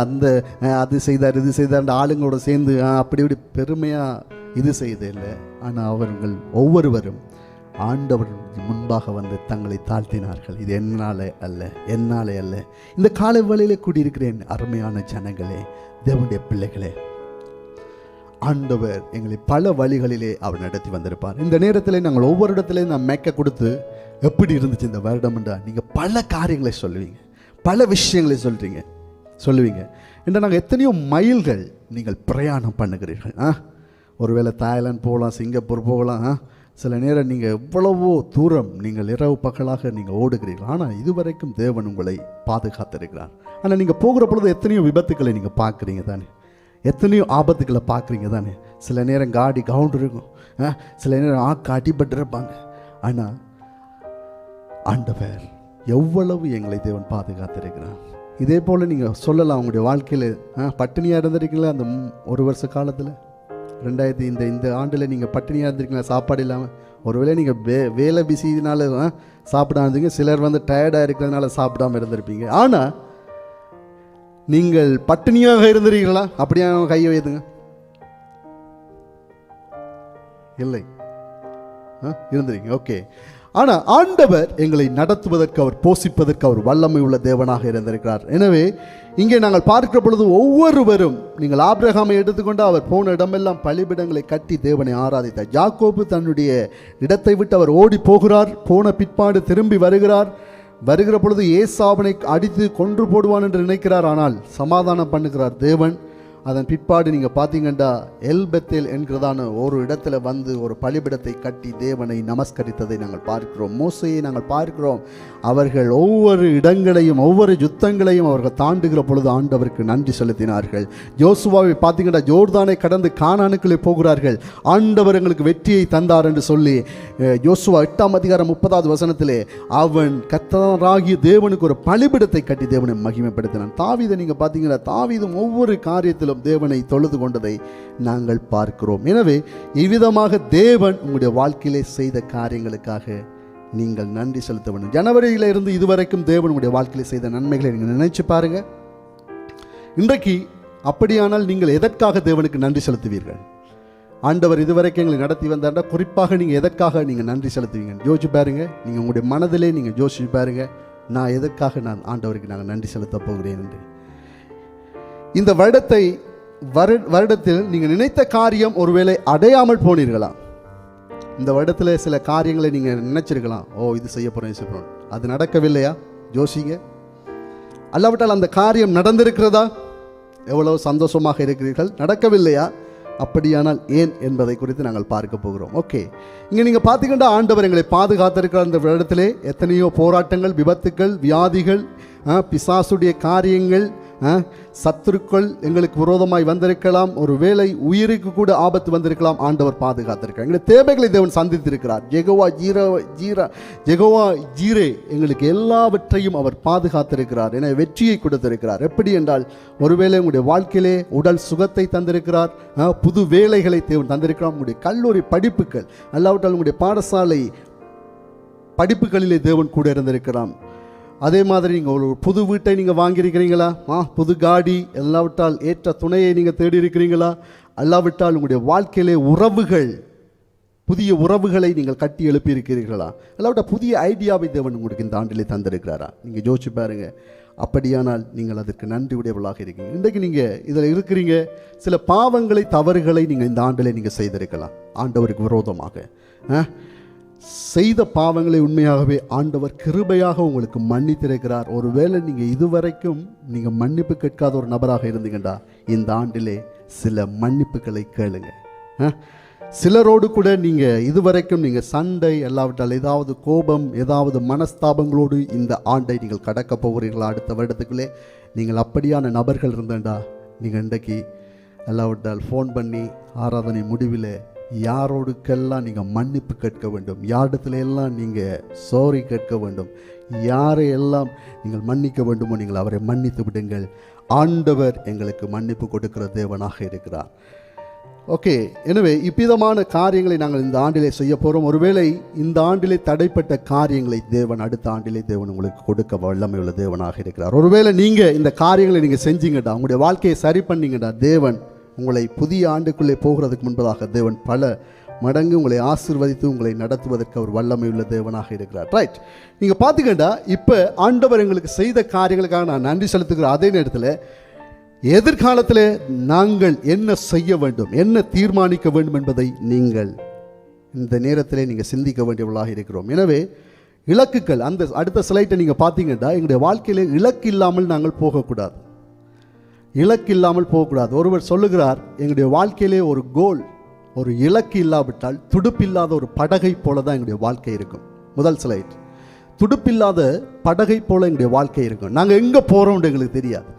அது செய்தார் இது செய்தார் ஆளுங்களோட சேர்ந்து அப்படி இப்படி பெருமையாக இது செய்தே இல்லை. ஆனால் அவர்கள் ஒவ்வொருவரும் ஆண்டவர் முன்பாக வந்து தங்களை தாழ்த்தினார்கள். இது என்னாலே அல்ல. இந்த காலை வேளையிலே கூடியிருக்கிறேன் அருமையான ஜனங்களே, தேவனுடைய பிள்ளைகளே, ஆண்டவர் எங்களை பல வழிகளிலே அவர் நடத்தி வந்திருப்பார். இந்த நேரத்தில் நாங்கள் ஒவ்வொரு இடத்துலையும் நான் மேக்க கொடுத்து எப்படி இருந்துச்சு இந்த வருடம் என்றால் நீங்கள் பல காரியங்களை சொல்லுவீங்க, பல விஷயங்களை சொல்லுவீங்க என்று நாங்கள் எத்தனையோ மைல்கள் நீங்கள் பிரயாணம் பண்ணுகிறீர்கள். ஒருவேளை தாய்லாந்து போகலாம், சிங்கப்பூர் போகலாம். சில நேரம் நீங்கள் எவ்வளவோ தூரம் நீங்கள் இரவு பகலாக நீங்கள் ஓடுகிறீர்கள். ஆனால் இதுவரைக்கும் தேவன் உங்களை பாதுகாத்திருக்கிறார். ஆனால் நீங்கள் போகிற பொழுது எத்தனையோ விபத்துக்களை நீங்கள் பார்க்குறீங்க தானே, எத்தனையோ ஆபத்துக்களை பார்க்குறீங்க தானே. சில நேரம் காடி கவுண்ட் இருக்கும், சில நேரம் அடிபட்டிருப்பாங்க. ஆனால் ஆண்டவர் எவ்வளவு எங்களை தேவன் பாதுகாத்திருக்கிறார். இதே போல் நீங்கள் சொல்லலாம் உங்களுடைய வாழ்க்கையில் பட்டினியாக இருந்திருக்கீங்களா? அந்த ஒரு வருஷ காலத்தில் 2000 இந்த ஆண்டில் நீங்கள் பட்டினியாக இருந்திருக்கீங்களா? சாப்பாடு இல்லாமல். ஒருவேளை நீங்கள் வேலை பிஸினால சாப்பிடாம இருந்தீங்க, சிலர் வந்து டயர்டாக இருக்கிறதுனால சாப்பிடாமல் இருந்திருப்பீங்க. ஆனால் நீங்கள் பட்டினியாக இருந்திருக்கீங்களா? அப்படியே கையை வைத்துங்க. இல்லை, இருந்திருக்கீங்க. ஓகே. ஆனால் ஆண்டவர் எங்களை நடத்துவதற்கு, அவர் போஷிப்பதற்கு அவர் வல்லமை உள்ள தேவனாக இருந்திருக்கிறார். எனவே இங்கே நாங்கள் பார்க்கிற பொழுது ஒவ்வொருவரும், நீங்கள் ஆபிரகாமை எடுத்துக்கொண்டு அவர் போன இடமெல்லாம் பலிபீடங்களை கட்டி தேவனை ஆராதித்தார். யாக்கோபு தன்னுடைய இடத்தை விட்டு அவர் ஓடி போகிறார். போன பிற்பாடு திரும்பி வருகிற பொழுது ஏசாவனை அடித்து கொன்று போடுவான் என்று நினைக்கிறார். ஆனால் சமாதானம் பண்ணுகிறார் தேவன். அதன் பிற்பாடு நீங்கள் பார்த்தீங்கன்னா எல்பெத்தேல் என்கிறதான ஒரு இடத்துல வந்து ஒரு பலிபீடத்தை கட்டி தேவனை நமஸ்கரித்ததை நாங்கள் பார்க்கிறோம். மோசையை நாங்கள் பார்க்கிறோம். அவர்கள் ஒவ்வொரு இடங்களையும் ஒவ்வொரு யுத்தங்களையும் அவர்கள் தாண்டுகிற பொழுது ஆண்டவருக்கு நன்றி செலுத்தினார்கள். யோசுவாவை பார்த்தீங்கன்னா ஜோர்தானை கடந்து கானானுக்குள்ளே போகிறார்கள். ஆண்டவர் எங்களுக்கு வெற்றியை தந்தார் என்று சொல்லி யோசுவா 8ஆம் அதிகாரம் 30வது வசனத்திலே அவன் கர்த்தராகிய தேவனுக்கு ஒரு பலிபீடத்தை கட்டி தேவனை மகிமைப்படுத்தினான். தாவீதை நீங்கள் பார்த்தீங்கன்னா தாவீதும் ஒவ்வொரு காரியத்திலும் தேவனை தொழுது கொண்டதை நாங்கள் பார்க்கிறோம். எனவே இவ்விதமாக தேவன் உங்களுடைய வாழ்க்கையிலே செய்த காரியங்களுக்காக நீங்கள் நன்றி செலுத்த வேண்டும். ஜனவரியில இருந்து இதுவரைக்கும் தேவன் உங்களுடைய வாழ்க்கையிலே செய்த நன்மைகளை நீங்கள் நினைச்சு பாருங்க. இன்றைக்கு அப்படியானால் நீங்கள் எதற்காக தேவனுக்கு நன்றி செலுத்துவீர்கள்? ஆண்டவர் இதுவரைக்கும் எங்களை நடத்தி வந்தாண்டா குறிப்பாக நீங்கள் எதற்காக நீங்கள் நன்றி செலுத்துவீங்க? யோசிச்சு பாருங்க. நீங்கள் உங்களுடைய மனதிலே நீங்கள் யோசிச்சு பாருங்க, நான் எதற்காக ஆண்டவருக்கு நாங்கள் நன்றி செலுத்த போகிறேன் என்று. இந்த வருடத்தில் நீங்கள் நினைத்த காரியம் ஒருவேளை அடையாமல் போனீர்களா? இந்த வருடத்தில் சில காரியங்களை நீங்கள் நினைச்சிருக்கலாம், இது செய்ய போகிறேன், அது நடக்கவில்லையா? யோசிங்க. அல்லாவிட்டால் அந்த காரியம் நடந்திருக்கிறதா? எவ்வளவு சந்தோஷமாக இருக்கிறீர்கள். நடக்கவில்லையா? அப்படியானால் ஏன் என்பதை குறித்து நாங்கள் பார்க்க போகிறோம். ஓகே, இங்கே நீங்கள் பார்த்தீங்கன்னா ஆண்டவர் எங்களை பாதுகாத்திருக்கிற அந்த இடத்திலே எத்தனையோ போராட்டங்கள், விபத்துக்கள், வியாதிகள், பிசாசுடைய காரியங்கள், சத்துருக்கள் எங்களுக்கு விரோதமாய் வந்திருக்கலாம். ஒரு வேளை உயிருக்கு கூட ஆபத்து வந்திருக்கலாம். ஆண்டவர் பாதுகாத்திருக்கிறார். எங்களுடைய தேவைகளை தேவன் சந்தித்திருக்கிறார். ஜெகோவா ஜீரே எங்களுக்கு எல்லாவற்றையும் அவர் பாதுகாத்திருக்கிறார். என வெற்றியை கொடுத்திருக்கிறார். எப்படி என்றால் ஒருவேளை உங்களுடைய வாழ்க்கையிலே உடல் சுகத்தை தந்திருக்கிறார். புது வேலைகளை தேவன் தந்திருக்கிறார். உங்களுடைய கல்லூரி படிப்புகள் அல்லாவிட்டால் உங்களுடைய பாடசாலை படிப்புகளிலே தேவன் கூட இருந்திருக்கிறார். அதே மாதிரி நீங்கள் ஒரு புது வீட்டை நீங்கள் வாங்கியிருக்கிறீங்களா? புது காடி, எல்லாவிட்டால் ஏற்ற துணையை நீங்கள் தேடி இருக்கிறீங்களா? அல்லாவிட்டால் உங்களுடைய வாழ்க்கையிலே உறவுகள் புதிய உறவுகளை நீங்கள் கட்டி எழுப்பி இருக்கிறீர்களா? இல்லாவிட்ட புதிய ஐடியாவை தேவன் உங்களுக்கு இந்த ஆண்டிலே தந்திருக்கிறாரா? நீங்கள் யோசிச்சு பாருங்க. அப்படியானால் நீங்கள் அதற்கு நன்றி உடையவர்களாக இருக்கீங்க. இன்றைக்கு நீங்கள் இதில் இருக்கிறீங்க. சில பாவங்களை, தவறுகளை நீங்கள் இந்த ஆண்டிலே நீங்கள் செய்திருக்கலாம் ஆண்டவருக்கு விரோதமாக. செய்த பாவங்களை உண்மையாகவே ஆண்டவர் கிருபையாக உங்களுக்கு மன்னித்திருக்கிறார். ஒருவேளை நீங்கள் இதுவரைக்கும் நீங்கள் மன்னிப்பு கேட்காத ஒரு நபராக இருந்தீங்கண்டா இந்த ஆண்டிலே சில மன்னிப்புகளை கேளுங்க. சிலரோடு கூட நீங்கள் இதுவரைக்கும் நீங்கள் சண்டை எல்லாவற்றால் ஏதாவது கோபம், ஏதாவது மனஸ்தாபங்களோடு இந்த ஆண்டை நீங்கள் கடக்க போகிறீர்களா? அடுத்த வருடத்துக்குள்ளே நீங்கள் அப்படியான நபர்கள் இருந்தேன்டா நீங்கள் இன்றைக்கு எல்லாவற்றால் ஃபோன் பண்ணி ஆராதனை முடிவில் யாரோடுக்கெல்லாம் நீங்கள் மன்னிப்பு கேட்க வேண்டும், யாரிடத்துல எல்லாம் நீங்கள் சாரி கேட்க வேண்டும், யாரையெல்லாம் நீங்கள் மன்னிக்க வேண்டுமோ நீங்கள் அவரை மன்னித்து விடுங்கள். ஆண்டவர் எங்களுக்கு மன்னிப்பு கொடுக்கிற தேவனாக இருக்கிறார். ஓகே, எனவே இவ்விதமான காரியங்களை நாங்கள் இந்த ஆண்டிலே செய்ய போகிறோம். ஒருவேளை இந்த ஆண்டிலே தடைப்பட்ட காரியங்களை தேவன் அடுத்த ஆண்டிலே தேவன் உங்களுக்கு கொடுக்க வல்லமை உள்ள தேவனாக இருக்கிறார். ஒருவேளை நீங்கள் இந்த காரியங்களை நீங்கள் செஞ்சீங்கடா, உங்களுடைய வாழ்க்கையை சரி பண்ணீங்கடா, தேவன் உங்களை புதிய ஆண்டுக்குள்ளே போகிறதுக்கு முன்பதாக தேவன் பல மடங்கு உங்களை ஆசீர்வதித்து உங்களை நடத்துவதற்கு அவர் வல்லமை உள்ள தேவனாக இருக்கிறார். ரைட், நீங்கள் பார்த்துக்கிட்டா இப்போ ஆண்டவர் எங்களுக்கு செய்த காரியங்களுக்காக நான் நன்றி செலுத்துகிற அதே நேரத்தில் எதிர்காலத்தில் நாங்கள் என்ன செய்ய வேண்டும், என்ன தீர்மானிக்க வேண்டும் என்பதை நீங்கள் இந்த நேரத்தில் நீங்கள் சிந்திக்க வேண்டியவர்களாக இருக்கிறோம். எனவே இலக்குகள், அந்த அடுத்த ஸ்லைட்டை நீங்கள் பார்த்தீங்கன்னா எங்களுடைய வாழ்க்கையிலே இலக்கு இல்லாமல் நாங்கள் போகக்கூடாது. இலக்கு இல்லாமல் போகக்கூடாது. ஒருவர் சொல்லுகிறார், எங்களுடைய வாழ்க்கையிலே ஒரு கோல், ஒரு இலக்கு இல்லாவிட்டால் துடுப்பில்லாத ஒரு படகை போல தான் எங்களுடைய வாழ்க்கை இருக்கும். முதல் ஸ்லைட், துடுப்பில்லாத படகை போல எங்களுடைய வாழ்க்கை இருக்கும். நாங்கள் எங்கே போகிறோம்னு எங்களுக்கு தெரியாது.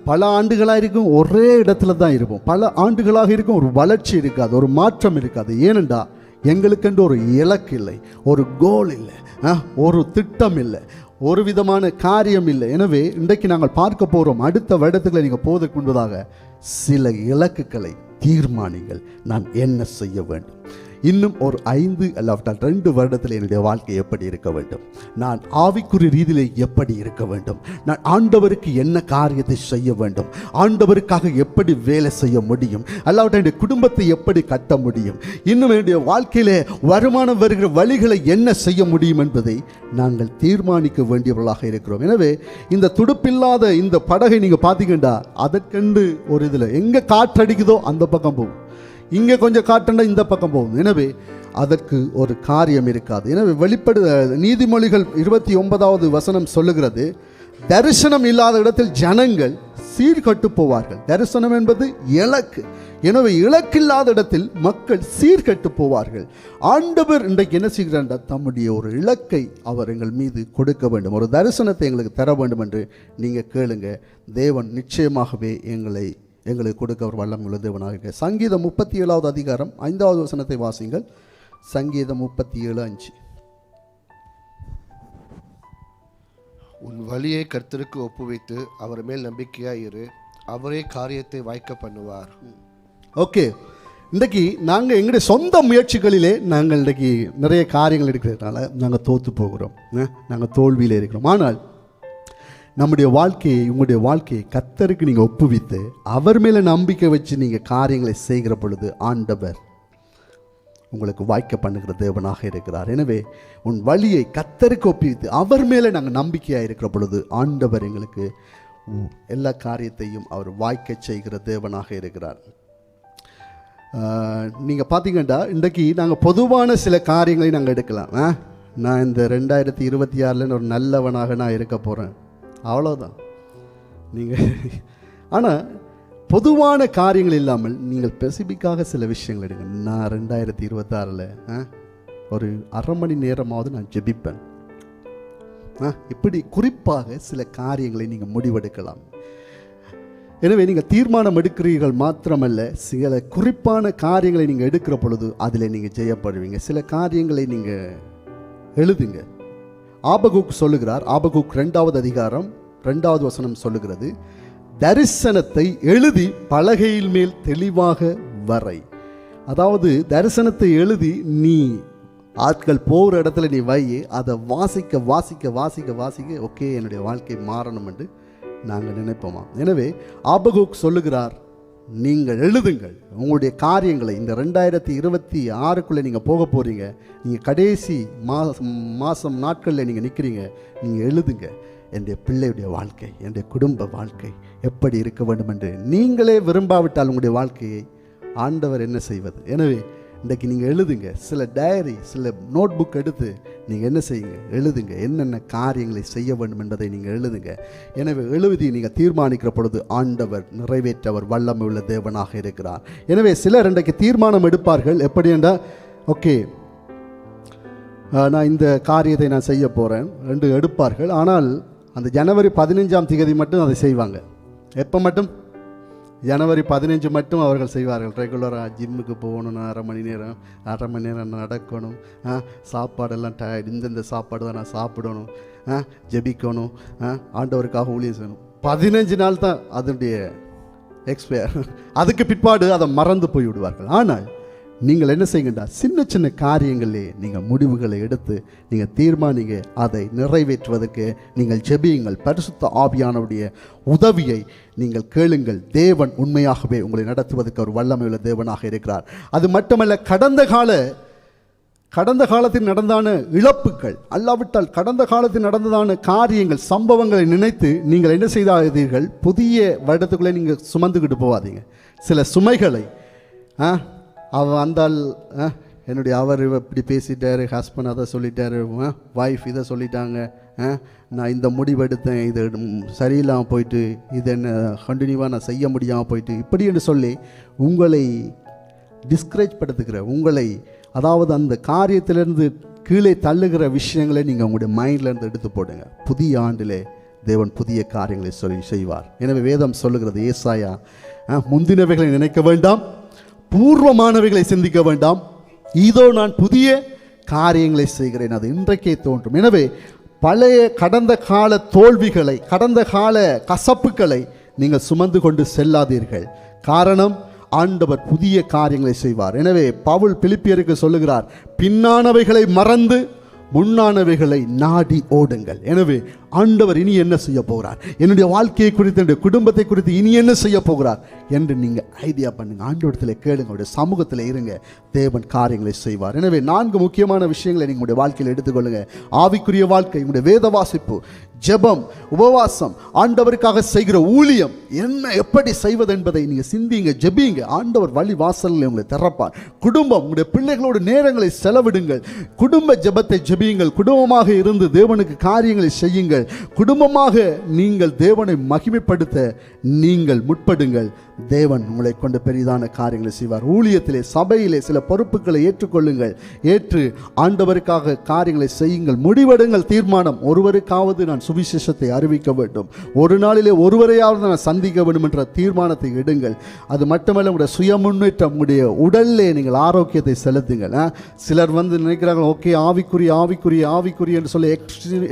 பல ஆண்டுகளாக இருக்கும், ஒரே இடத்துல தான் இருப்போம். பல ஆண்டுகளாக இருக்கும், ஒரு வளர்ச்சி இருக்காது, ஒரு மாற்றம் இருக்காது. ஏனென்றா எங்களுக்கென்று ஒரு இலக்கு இல்லை, ஒரு கோல் இல்லை, ஒரு திட்டம் இல்லை, ஒரு விதமான காரியம் இல்லை. எனவே இன்றைக்கு நாங்கள் பார்க்க போகிறோம், அடுத்த வருடத்துக்குள்ள நீங்கள் போவதற்கு முன்பதாக சில இலக்குகளை தீர்மானிங்கள். நான் என்ன செய்ய வேண்டும், இன்னும் ஒரு 5 அல்லாவிட்டால் 2 வருடத்தில் என்னுடைய வாழ்க்கை எப்படி இருக்க வேண்டும், நான் ஆவிக்குரிய ரீதியிலே எப்படி இருக்க வேண்டும், நான் ஆண்டவருக்கு என்ன காரியத்தை செய்ய வேண்டும், ஆண்டவருக்காக எப்படி வேலை செய்ய முடியும், அல்லாவிட்டால் என்னுடைய குடும்பத்தை எப்படி கட்ட முடியும், இன்னும் என்னுடைய வாழ்க்கையிலே வருமானம் வருகிற வழிகளை என்ன செய்ய முடியும் என்பதை நாங்கள் தீர்மானிக்க வேண்டியவர்களாக இருக்கிறோம். எனவே இந்த துடுப்பில்லாத இந்த படகை நீங்கள் பார்த்தீங்கன்னா அதற்கென்று ஒரு இதில் எங்கே காற்றடிக்குதோ அந்த பக்கம் போகும், இங்கே கொஞ்சம் காட்டுண்டா இந்த பக்கம் போகும். எனவே அதற்கு ஒரு காரியம் இருக்காது. எனவே நீதிமொழிகள் 29வது வசனம் சொல்லுகிறது, தரிசனம் இல்லாத இடத்தில் ஜனங்கள் சீர்கட்டு போவார்கள். தரிசனம் என்பது இலக்கு. எனவே இலக்கில்லாத இடத்தில் மக்கள் சீர்கட்டு போவார்கள். ஆண்டவர் இன்றைக்கு என்ன செய்கிறார், தம்முடைய ஒரு இலக்கை அவர் எங்கள் மீது கொடுக்க வேண்டும், ஒரு தரிசனத்தை எங்களுக்கு தர வேண்டும் என்று நீங்கள் கேளுங்க. தேவன் நிச்சயமாகவே எங்களுக்கு கொடுக்க ஒரு வல்லம் உள்ள தேவனாக இருக்க. சங்கீதம் 37வது அதிகாரம் 5வது வசனத்தை வாசிங்கள். சங்கீதம் 37:5. உன் வழியை கர்த்தருக்கு ஒப்புவித்து அவர் மேல் நம்பிக்கையாயிரு, அவரே காரியத்தை வாய்க்க பண்ணுவார். ஓகே, இன்றைக்கு நாங்கள் எங்களுடைய சொந்த முயற்சிகளிலே நாங்கள் இன்றைக்கு நிறைய காரியங்கள் எடுக்கிறதுனால நாங்கள் தோற்று போகிறோம், நாங்கள் தோல்வியில் இருக்கிறோம். ஆனால் நம்முடைய வாழ்க்கையை, உங்களுடைய வாழ்க்கையை கர்த்தருக்கு நீங்கள் ஒப்புவித்து அவர் மேலே நம்பிக்கை வச்சு நீங்கள் காரியங்களை செய்கிற பொழுது ஆண்டவர் உங்களுக்கு வாய்க்க பண்ணுகிற தேவனாக இருக்கிறார். எனவே உன் வழியை கர்த்தருக்கு ஒப்புவித்து அவர் மேலே நாங்கள் நம்பிக்கையாக இருக்கிற பொழுது ஆண்டவர் எங்களுக்கு எல்லா காரியத்தையும் அவர் வாய்க்க செய்கிற தேவனாக இருக்கிறார். நீங்கள் பார்த்தீங்கன்னா இன்றைக்கு நாங்கள் பொதுவான சில காரியங்களை நாங்கள் எடுக்கலாம். நான் இந்த 2026 ஒரு நல்லவனாக நான் இருக்க போகிறேன், அவ்வளோதான். நீங்கள் ஆனால் பொதுவான காரியங்கள் இல்லாமல் நீங்கள் ஸ்பெசிஃபிக்காக சில விஷயங்கள் எடுங்க. நான் 2026 ஒரு அரை மணி நேரமாவது நான் ஜெபிப்பேன். இப்படி குறிப்பாக சில காரியங்களை நீங்கள் முடிவெடுக்கலாம். எனவே நீங்கள் தீர்மானம் எடுக்கிறீர்கள் மாத்திரமல்ல, சில குறிப்பான காரியங்களை நீங்கள் எடுக்கிற பொழுது அதில் நீங்கள் ஜெயப்படுவீங்க. சில காரியங்களை நீங்கள் எழுதுங்க. ஆபகுக் சொல்லுகிறார், ஆபகுக் 2வது அதிகாரம் 2வது வசனம் சொல்லுகிறது, தரிசனத்தை எழுதி பலகையில் மேல் தெளிவாக வரை. அதாவது தரிசனத்தை எழுதி நீ ஆட்கள் போகிற இடத்துல நீ வை, அதை வாசிக்க வாசிக்க வாசிக்க வாசிக்க ஓகே என்னுடைய வாழ்க்கை மாறணும் என்று நாங்கள் நினைப்போமா. எனவே ஆபகுக் சொல்லுகிறார், நீங்கள் எழுதுங்கள் உங்களுடைய காரியங்களை. இந்த 2026க்குள்ளே நீங்கள் போக போகிறீங்க. நீங்கள் கடைசி மாதம் நாட்களில் நீங்கள் நிற்கிறீங்க. நீங்கள் எழுதுங்க, என்னுடைய பிள்ளையுடைய வாழ்க்கை, என்னுடைய குடும்ப வாழ்க்கை எப்படி இருக்க வேண்டும் என்று. நீங்களே விரும்பாவிட்டால் உங்களுடைய வாழ்க்கையை ஆண்டவர் என்ன செய்வது? எனவே இன்றைக்கு நீங்கள் எழுதுங்க. சில டைரி, சில நோட் புக் எடுத்து நீங்கள் என்ன செய்யுங்க, எழுதுங்க. என்னென்ன காரியங்களை செய்ய வேண்டும் என்பதை நீங்கள் எழுதுங்க. எனவே எழுதி நீங்கள் தீர்மானிக்கிற பொழுது ஆண்டவர் நிறைவேற்றவர் வல்லமை உள்ள தேவனாக இருக்கிறார். எனவே சிலர் இன்றைக்கு தீர்மானம் எடுப்பார்கள். எப்படி என்றால், ஓகே நான் இந்த காரியத்தை நான் செய்ய போகிறேன் என்று எடுப்பார்கள். ஆனால் அந்த ஜனவரி 15ஆம் தேதி மட்டும் அதை செய்வாங்க. எப்போ மட்டும்? ஜனவரி 15 மட்டும் அவர்கள் செய்வார்கள். ரெகுலராக ஜிம்முக்கு போகணும், அரை மணி நேரம் நடக்கணும், சாப்பாடெல்லாம் டயர்ட், இந்தந்த சாப்பாடு தான் நான் சாப்பிடணும், ஜெபிக்கணும், ஆண்டவருக்காக ஊழியம் செய்யணும். 15 நாள் தான் அதனுடைய எக்ஸ்பயர். அதுக்கு பிற்பாடு அதை மறந்து போய் விடுவார்கள். ஆனால் நீங்கள் என்ன செய்யுங்கண்டா, சின்ன சின்ன காரியங்களே நீங்கள் முடிவுகளை எடுத்து நீங்கள் தீர்மானிங்க. அதை நிறைவேற்றுவதற்கு நீங்கள் ஜெபியுங்கள். பரிசுத்த ஆவியானவருடைய உதவியை நீங்கள் கேளுங்கள். தேவன் உண்மையாகவே உங்களை நடத்துவதற்கு ஒரு வல்லமையுள்ள தேவனாக இருக்கிறார். அது மட்டுமல்ல, கடந்த காலத்தில் நடந்தான இழப்புகள், அல்லாவிட்டால் கடந்த காலத்தில் நடந்ததான காரியங்கள், சம்பவங்களை நினைத்து நீங்கள் என்ன செய்தாதீர்கள், புதிய வருடத்துக்குள்ளே நீங்கள் சுமந்துக்கிட்டு போகாதீங்க. சில சுமைகளை வந்தால் என்னுடைய அவர் இப்படி பேசிட்டாரு, ஹஸ்பண்ட் அதை சொல்லிட்டாரு, ஒய்ஃப் இதை சொல்லிட்டாங்க, நான் இந்த முடிவெடுத்தேன், இது சரியில்லாமல் போயிட்டு, இது என்ன கண்டினியூவாக நான் செய்ய முடியாமல் போயிட்டு, இப்படி என்று சொல்லி உங்களை டிஸ்கரேஜ் படுத்துக்கிற, உங்களை அதாவது அந்த காரியத்திலிருந்து கீழே தள்ளுகிற விஷயங்களை நீங்கள் உங்களுடைய மைண்ட்லேருந்து எடுத்து போடுங்க. புதிய ஆண்டிலே தேவன் புதிய காரியங்களை செய்வார். எனவே வேதம் சொல்லுகிறது, ஏசாயா, முந்தினவைகளை நினைக்க வேண்டாம், பூர்வமானவைகளை சிந்திக்க வேண்டாம், இதோ நான் புதிய காரியங்களை செய்கிறேன், அது இன்றைக்கே தோன்றும். எனவே பழைய கடந்த கால தோல்விகளை, கடந்த கால கசப்புகளை நீங்கள் சுமந்து கொண்டு செல்லாதீர்கள். காரணம், ஆண்டவர் புதிய காரியங்களை செய்வார். எனவே பவுல் பிலிப்பியருக்கு சொல்லுகிறார், பின்னானவைகளை மறந்து முன்னானவைகளை நாடி ஓடுங்கள். எனவே ஆண்டவர் இனி என்ன செய்ய போகிறார், என்னுடைய வாழ்க்கையை குறித்து, என்னுடைய குடும்பத்தை குறித்து இனி என்ன செய்ய போகிறார் என்று நீங்கள் ஐடியா பண்ணுங்க. ஆண்டவரத்தில் கேளுங்க, அவருடைய சமூகத்தில் இருங்க, தேவன் காரியங்களை செய்வார். எனவே 4 முக்கியமான விஷயங்களை உங்களுடைய வாழ்க்கையில் எடுத்துக்கொள்ளுங்க. ஆவிக்குரிய வாழ்க்கை, உங்களுடைய வேத வாசிப்பு, ஜெபம், உபவாசம், ஆண்டவருக்காக செய்கிற ஊழியம் என்ன எப்படி செய்வது என்பதை நீங்கள் சிந்திங்க, ஜெபிங்க. ஆண்டவர் வழி வாசலில் உங்களை திறப்பார். குடும்பம், உங்களுடைய பிள்ளைகளோடு நேரங்களை செலவிடுங்கள். குடும்ப ஜெபத்தை ஜெபியுங்கள். குடும்பமாக இருந்து தேவனுக்கு காரியங்களை செய்யுங்கள். குடும்பமாக நீங்கள் தேவனை மகிமைப்படுத்த நீங்கள் முற்படுங்கள். தேவன் உங்களை கொண்டு பெரிதான காரியங்களை செய்வார். ஊழியத்திலே, சபையிலே சில பொறுப்புகளை ஏற்றுக்கொள்ளுங்கள். ஏற்று ஆண்டவருக்காக காரியங்களை செய்யுங்கள். முடிவெடுங்கள். தீர்மானம், ஒருவருக்காவது நான் சுவிசேஷத்தை அறிவிக்க வேண்டும், ஒரு நாளிலே ஒருவரையாவது நான் சந்திக்க வேண்டும் என்ற தீர்மானத்தை எடுங்கள். அது மட்டுமல்ல, உங்களுடைய சுய முன்னேற்றம், உங்களுடைய உடல்லே நீங்கள் ஆரோக்கியத்தை செலுத்துங்கள். சிலர் நினைக்கிறார்கள், ஓகே ஆவிக்குரிய என்று சொல்லி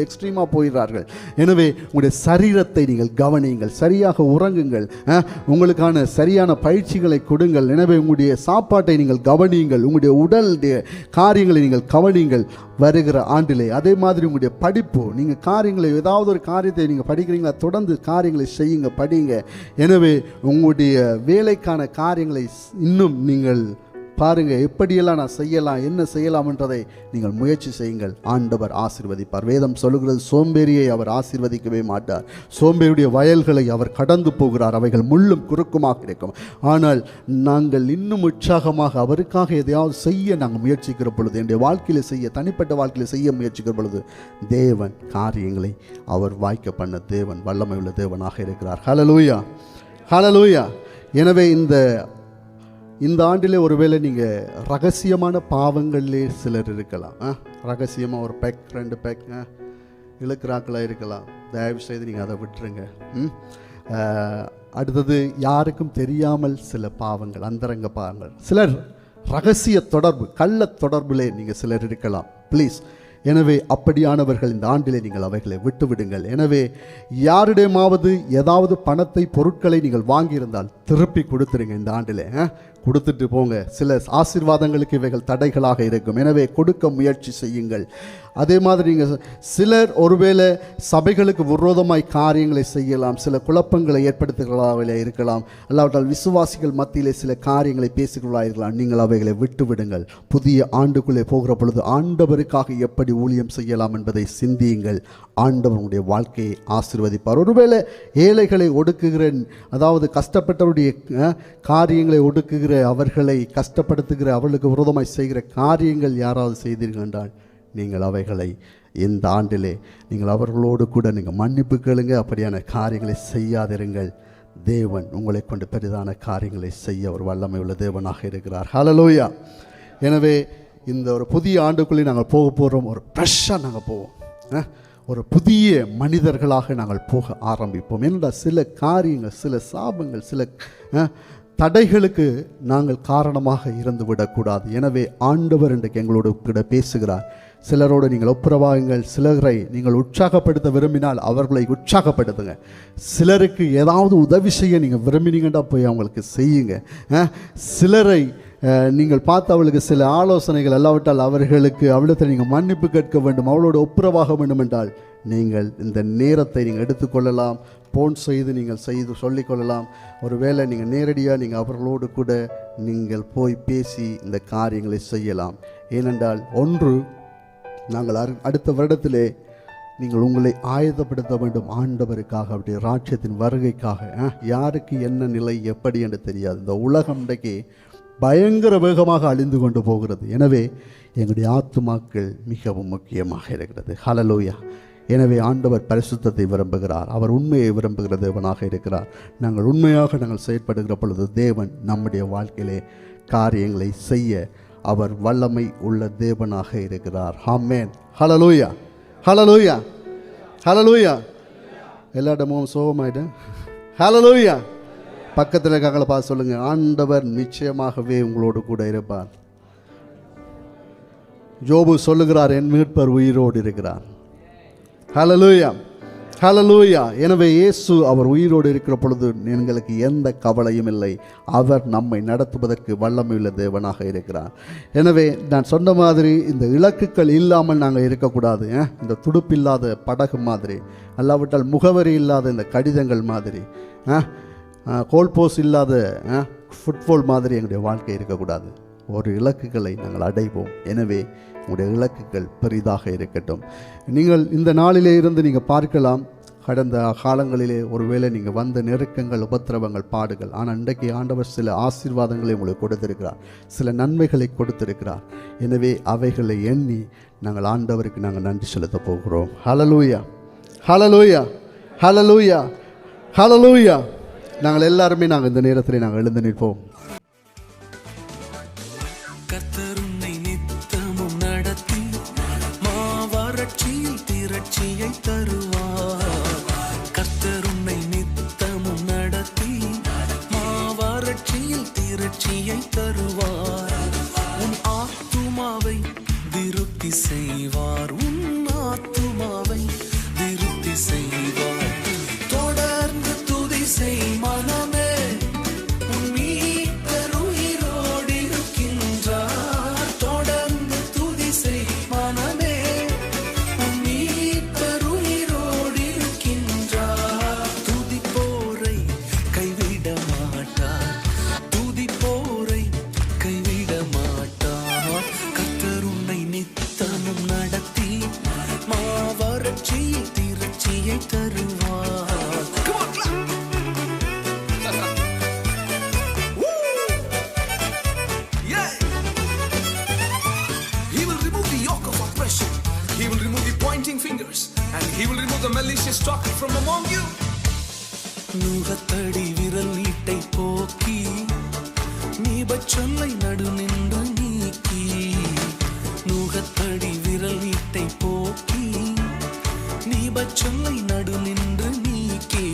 எக்ஸ்ட்ரீமாக போயிடுறார்கள். எனவே உங்களுடைய சரீரத்தை நீங்கள் கவனியுங்கள், சரியாக உறங்குங்கள், உங்களுக்கான சரியான பயிற்சிகளை கொடுங்கள். எனவே உங்களுடைய சாப்பாட்டை நீங்கள் கவனியுங்கள், உங்களுடைய உடலுடைய காரியங்களை நீங்கள் கவனியுங்கள் வருகிற ஆண்டிலே. அதே மாதிரி உங்களுடைய படிப்பு, நீங்கள் காரியங்களை, ஏதாவது ஒரு காரியத்தை நீங்கள் படிக்கிறீங்களா, தொடர்ந்து காரியங்களை செய்யுங்க, படிங்க. எனவே உங்களுடைய வேலைக்கான காரியங்களை இன்னும் நீங்கள் பாருங்கள், எப்படியெல்லாம் நான் செய்யலாம், என்ன செய்யலாம் என்றதை நீங்கள் முயற்சி செய்யுங்கள். ஆண்டவர் ஆசீர்வதிப்பார். வேதம் சொல்லுகிறது, சோம்பேறியை அவர் ஆசீர்வதிக்கவே மாட்டார். சோம்பேறியுடைய வயல்களை அவர் கடந்து போகிறார், அவைகள் முள்ளும் குறுக்குமாக இருக்கும். ஆனால் நாங்கள் இன்னும் உற்சாகமாக அவருக்காக எதையாவது செய்ய நாங்கள் முயற்சிக்கிற பொழுது, என்னுடைய வாழ்க்கையில் செய்ய, தனிப்பட்ட வாழ்க்கையில் செய்ய முயற்சிக்கிற பொழுது, தேவன் காரியங்களை அவர் வாய்க்க பண்ண தேவன் வல்லமை உள்ள தேவனாக இருக்கிறார். ஹல்லேலூயா, ஹல்லேலூயா. எனவே இந்த ஆண்டிலே ஒருவேளை நீங்கள் ரகசியமான பாவங்கள்லே சிலர் இருக்கலாம். ரகசியமாக ஒரு பேக் 2 பேக் இழுக்கிறாக்களாக இருக்கலாம். தயவு செய்து நீங்கள் அதை விட்டுருங்க. அடுத்தது, யாருக்கும் தெரியாமல் சில பாவங்கள், அந்தரங்க பாவங்கள். சிலர் ரகசிய தொடர்பு, கள்ள தொடர்பிலே நீங்கள் சிலர் இருக்கலாம். ப்ளீஸ், எனவே அப்படியானவர்கள் இந்த ஆண்டிலே நீங்கள் அவைகளை விட்டுவிடுங்கள். எனவே யாரிடமாவது ஏதாவது பணத்தை, பொருட்களை நீங்கள் வாங்கியிருந்தால் திருப்பி கொடுத்துருங்க. இந்த ஆண்டிலே கொடுத்துட்டு போங்க. சில ஆசீர்வாதங்களுக்கு இவைகள் தடைகளாக இருக்கும். எனவே கொடுக்க முயற்சி செய்யுங்கள். அதே மாதிரி நீங்கள் சிலர் ஒருவேளை சபைகளுக்கு விரோதமாய் காரியங்களை செய்யலாம், சில குழப்பங்களை ஏற்படுத்துகிறவர்களாக இருக்கலாம், அல்லாவிட்டால் விசுவாசிகள் மத்தியிலே சில காரியங்களை பேசுகிறவர்களாக இருக்கலாம். நீங்கள் அவைகளை விட்டுவிடுங்கள். புதிய ஆண்டுக்குள்ளே போகிற பொழுது ஆண்டவருக்காக எப்படி ஊழியம் செய்யலாம் என்பதை சிந்தியுங்கள். ஆண்டவருடைய வாழ்க்கையை ஆசீர்வதிப்பார். ஒருவேளை ஏழைகளை ஒடுக்குகிற, அதாவது கஷ்டப்பட்டவருடைய காரியங்களை ஒடுக்குகிற, அவர்களை கஷ்டப்படுத்துகிற, அவர்களுக்கு விரோதமாய் செய்கிற காரியங்கள் யாராவது செய்தீர்கள் என்றால் நீங்கள் அவைகளை இந்த ஆண்டிலே நீங்கள் அவர்களோடு கூட நீங்கள் மன்னிப்பு கேளுங்க. அப்படியான காரியங்களை செய்யாதிருங்கள். தேவன் உங்களை கொண்டு பெரிதான காரியங்களை செய்ய ஒரு வல்லமை உள்ள தேவனாக இருக்கிறார். ஹல்லேலூயா. எனவே இந்த ஒரு புதிய ஆண்டுக்குள்ளே நாங்கள் போக போகிறோம். ஒரு ஃப்ரெஷ்ஷாக நாங்கள் போவோம். ஒரு புதிய மனிதர்களாக நாங்கள் போக ஆரம்பிப்போம். என்றால் சில காரியங்கள், சில சாபங்கள், சில தடைகளுக்கு நாங்கள் காரணமாக இருந்து விடக்கூடாது. எனவே ஆண்டவர் இன்றைக்கு எங்களோடு கூட பேசுகிறார். சிலரோடு நீங்கள் ஒப்புரவாகுங்கள். சிலரை நீங்கள் உற்சாகப்படுத்த விரும்பினால் அவர்களை உற்சாகப்படுத்துங்க. சிலருக்கு ஏதாவது உதவி செய்ய நீங்கள் விரும்பினீங்கன்னா போய் அவங்களுக்கு செய்யுங்க. சிலரை நீங்கள் பார்த்து அவளுக்கு சில ஆலோசனைகள் அல்லாவிட்டால் அவளிடத்தில் நீங்கள் மன்னிப்பு கேட்க வேண்டும், அவளோடு ஒப்புரவாக வேண்டும் என்றால் நீங்கள் இந்த நேரத்தை நீங்கள் எடுத்துக்கொள்ளலாம். போன் செய்து நீங்கள் சொல்லிக்கொள்ளலாம். ஒருவேளை நீங்கள் நேரடியாக நீங்கள் அவர்களோடு கூட நீங்கள் போய் பேசி இந்த காரியங்களை செய்யலாம். ஏனென்றால் ஒன்று, நாங்கள் அடுத்த வருடத்திலே நீங்கள் உங்களை ஆயத்தப்படுத்த வேண்டும் ஆண்டவருக்காக, அப்படி ராஜ்யத்தின் வருகைக்காக. யாருக்கு என்ன நிலை எப்படி என்று தெரியாது. இந்த உலகம் இன்றைக்கு பயங்கர வேகமாக அழிந்து கொண்டு போகிறது. எனவே எங்களுடைய ஆத்துமாக்கள் மிகவும் முக்கியமாக இருக்கிறது. ஹல்லேலூயா. எனவே ஆண்டவர் பரிசுத்தத்தை விரும்புகிறார். அவர் உண்மையை விரும்புகிற தேவனாக இருக்கிறார். நாங்கள் உண்மையாக செயல்படுகிற பொழுது தேவன் நம்முடைய வாழ்க்கையிலே காரியங்களை செய்ய அவர் வல்லமை உள்ள தேவனாக இருக்கிறார். ஆமென். ஹல்லேலூயா. ஹல்லேலூயா. ஹல்லேலூயா. எல்லா இடமும் சோகமாயிட்டு ஹல்லேலூயா. பக்கத்தில் இருக்காங்கள பார்த்து சொல்லுங்க, ஆண்டவர் நிச்சயமாகவே உங்களோடு கூட இருப்பார். யோபு சொல்லுகிறார், என் மீட்பர் உயிரோடு இருக்கிறார். ஹல்லேலூயா. ஹல்லேலூயா. எனவே இயேசு அவர் உயிரோடு இருக்கிற பொழுது எங்களுக்கு எந்த கவலையும் இல்லை. அவர் நம்மை நடத்துவதற்கு வல்லமையுள்ள தேவனாக இருக்கிறார். எனவே நான் சொன்ன மாதிரி இந்த இலக்குகள் இல்லாமல் நாங்கள் இருக்கக்கூடாது. இந்த துடுப்பில்லாத படகு மாதிரி, அல்லாவிட்டால் முகவரி இல்லாத இந்த கடிதங்கள் மாதிரி, கோல்போஸ் இல்லாத ஃபுட்பால் மாதிரி எங்களுடைய வாழ்க்கை இருக்கக்கூடாது. ஒரு இலக்குகளை நாங்கள் அடைவோம். எனவே உங்களுடைய இலக்குகள் பெரிதாக இருக்கட்டும். நீங்கள் இந்த நாளிலே இருந்து நீங்கள் பார்க்கலாம், கடந்த காலங்களிலே ஒருவேளை நீங்கள் வந்த நெருக்கங்கள், உபத்திரவங்கள், பாடுகள். ஆனால் இன்றைக்கு ஆண்டவர் சில ஆசீர்வாதங்களை உங்களுக்கு கொடுத்திருக்கிறார், சில நன்மைகளை கொடுத்திருக்கிறார். எனவே அவைகளை எண்ணி நாங்கள் ஆண்டவருக்கு நாங்கள் நன்றி செலுத்த போகிறோம். ஹல்லேலூயா. ஹல்லேலூயா. ஹல்லேலூயா. ஹல்லேலூயா. நாங்கள் எல்லாருமே நாங்கள் இந்த நேரத்தில் நாங்கள் எழுந்து நிற்போம். கர்த்தருன்னை நித்தமும் நடத்தி மாவறட்சியில் திரட்சியை தருவார். கர்த்தருன்னை நித்தமும் நடத்தி மாவறட்சியில் திரட்சியை தருவார். உன் ஆத்துமாவை திருப்தி செய்வார். உன் ஆத்துமாவை திருப்தி செய்வார். தொடர்ந்து துதி செய் மனமே, உன் மீட்பர் உயிரோடு இருக்கின்றார். தொடர்ந்து துதி செய் மனமே, உன் மீட்பர் உயிரோடு இருக்கின்றார். துதிப்போரை கைவிட மாட்டார். துதிப்போரை கைவிட மாட்டார். கர்த்தர் உன்னை நித்தமும் நடத்தி மாவறட்சியில் திரட்சியை தருவார். He will remove the pointing fingers and he will remove the malicious talk from among you. நுகத்தடி விரல் நீட்டை போக்கி நீபச்சொல்லை நடு நின்று நீக்கி. நுகத்தடி விரல் நீட்டை போக்கி நீபச்சொல்லை நடு நின்று நீக்கி.